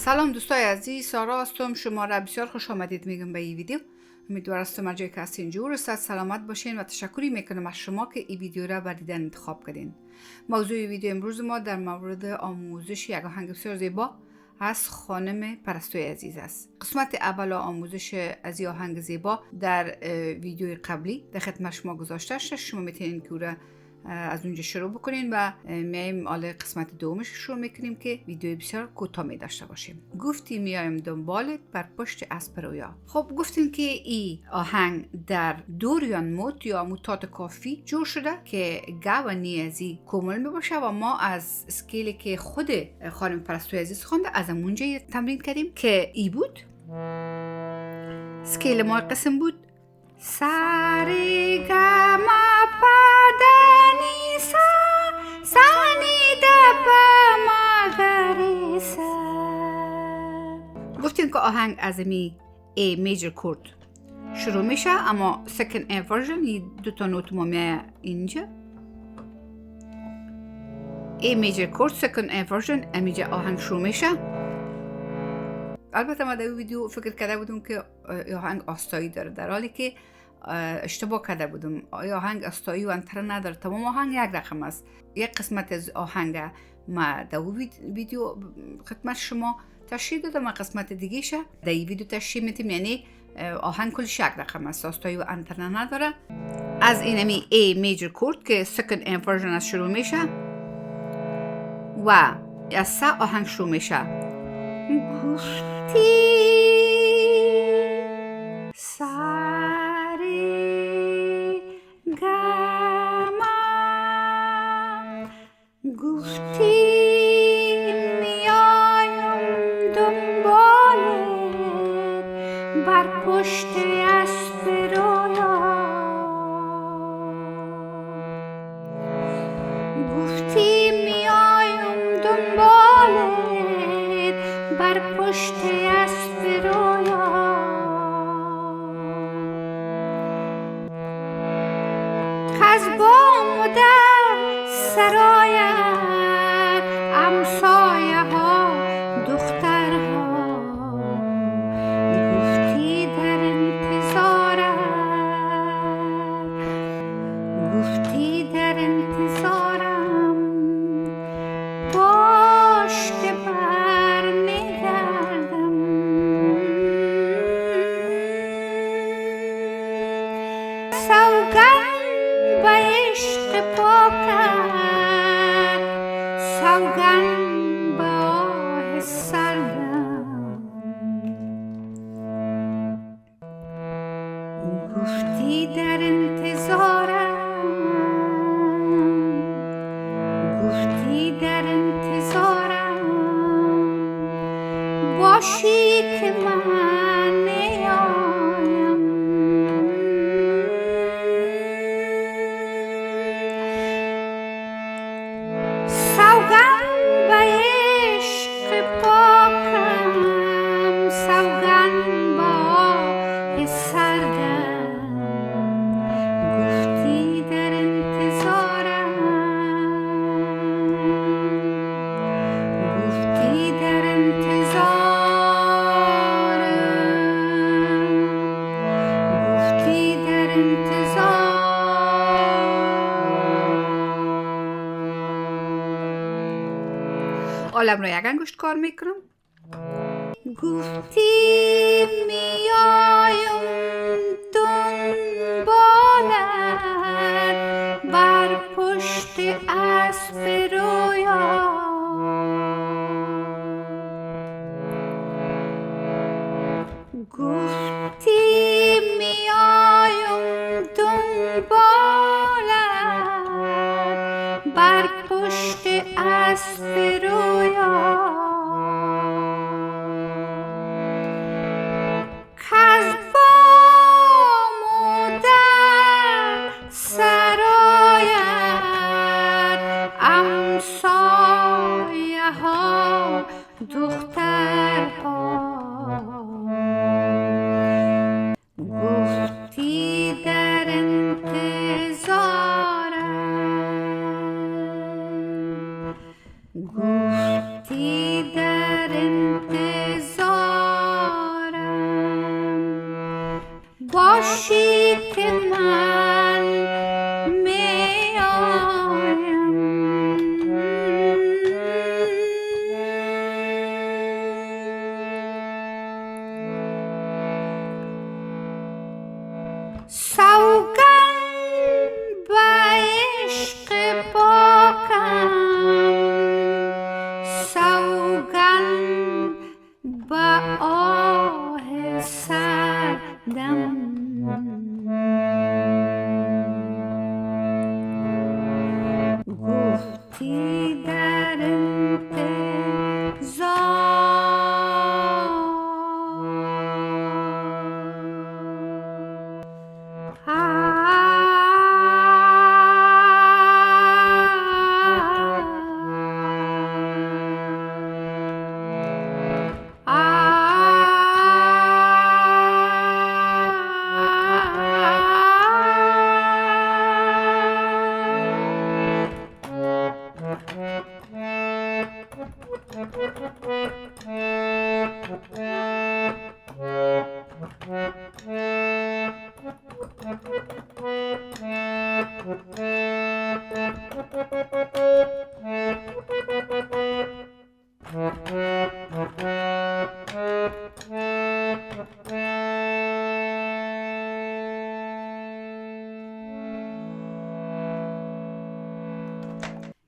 سلام دوستای عزیز، سارا هستم. شما را بسیار خوش آمدید میگم به این ویدیو. امیدوارم هر جایی که هستین جور سلامت باشین و تشکری میکنم از شما که این ویدیو را بر دیدن انتخاب کردین. موضوع ویدیو امروز ما در مورد آموزش یک آهنگ بسیار زیبا از خانم پرستوی عزیز است. قسمت اول آموزش از این آهنگ زیبا در ویدیوی قبلی در خدمت شما گذاشته شد. شما میتونین که از اونجا شروع بکنین و میایم حالا قسمت دومش شروع میکنیم که ویدیو بسیار کوتاه می داشته باشیم. گفتی میایم دنبالت بر پشت اسب رویا. خب گفتیم که این آهنگ در دوریان موت یا موتات کافی جور شده که گو نیازی کومل می باشه و ما از اسکیلی که خود خانم پرستوی عزیز خونده از اونجا تمرین کردیم که ای بود. اسکیل ما قسم بود ساری گما پادنی سانی دپا مغریسا. گفتیم که آهنگ از می ای میجر کورد شروع میشه، اما سکند انورژن دو تا نوت ما میه اینجا. ای میجر کورد سکند انورژن امیجا آهنگ شروع میشه. البته ما در ویدیو فکر کرده بودم که آهنگ آستایی داره، در حالی که اشتباه کرده بودم. آهنگ آستایی و انتره نداره، تمام آهنگ یک رقم است. یک قسمت از آهنگ ما در ویدیو خدمت شما تشریح دادم و قسمت دیگه شه در این ویدیو تشریح میدیم، یعنی آهنگ کلش یک رقم است، آستایی و انتره نداره. از اینمی A میجر کورد که سکند انورژن از شروع میشه و از سه آهنگ شروع میشه. گفتی ساری گما گفتی میایم دنبالت بر پشت اسب رویا. گفتی میایم دنبالت بر پشت اسب رویا. از بام و در سرایت امسایه ها دخترها گفتی در انتظارم، گفتی در انتظارم باش که بر میگردم. سوگند به عشق پاکت، سوگند به آه سردم، گفتی در انتظارم، گفتی در انتظارم باشی که من نیایم. سوگند به عشق پاکم، سوگند به آه سردم، گفتی در انتظارم، گفتی در انتظارم، گفتی در انتظارم. حالم را یک انگشت کار میکنم. گفتی میایم دنبالت بر پشت اسب رویا. گفتی میایم دنبالت بر پشت اسب رویا. کز بام و در سرایت امسایه ها دخترها گفتی در انتظارم، گفتی باشی که من می آیم سوگند به عشق پاکم سوگند به آه سردم گفتی در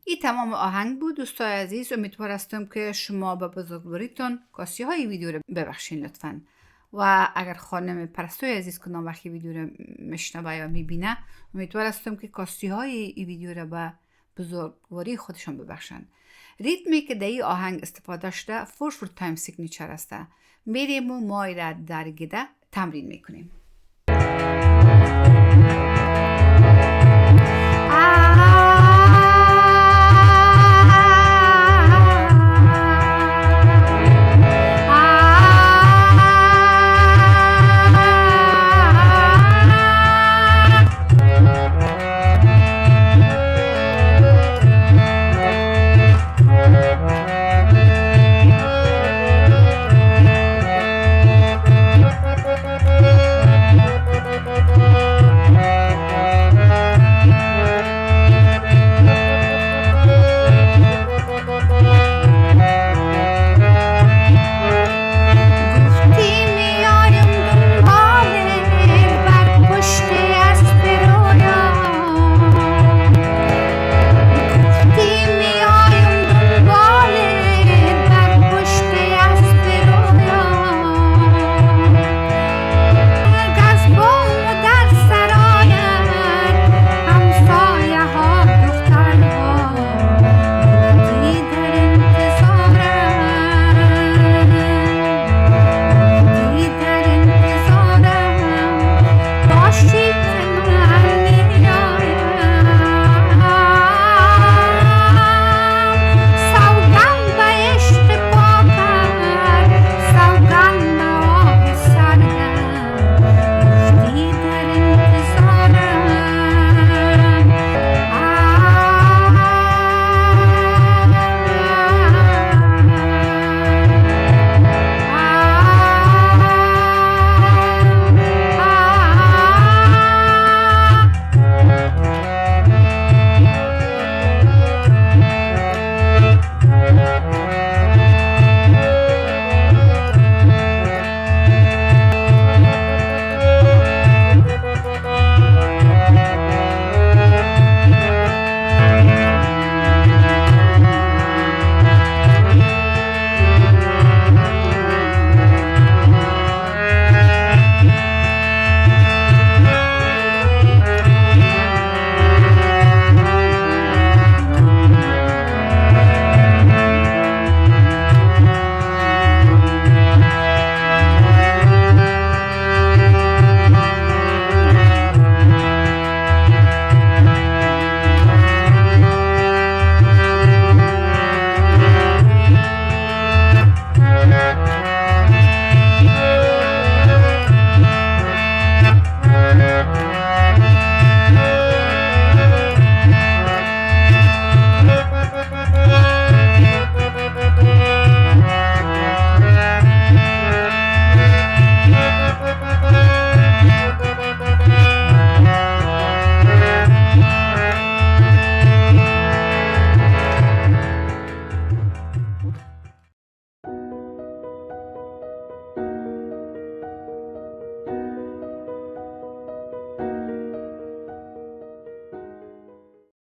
این تمام آهنگ بود دوستای عزیز. امیدوار هستم که شما به بزرگواریتون کاسی های ویدیو رو ببخشین لطفاً. و اگر خانم پرستوی عزیز کنم وقتی ویدیو رو میشنوه یا میبینه امیدوار هستم که کاسی های این ویدیو رو به بزرگواری خودشون ببخشن. ریتمی که در این آهنگ استفاده شده 4/4 تایم سیگنیچر است. میریم و ما را در گده تمرین میکنیم.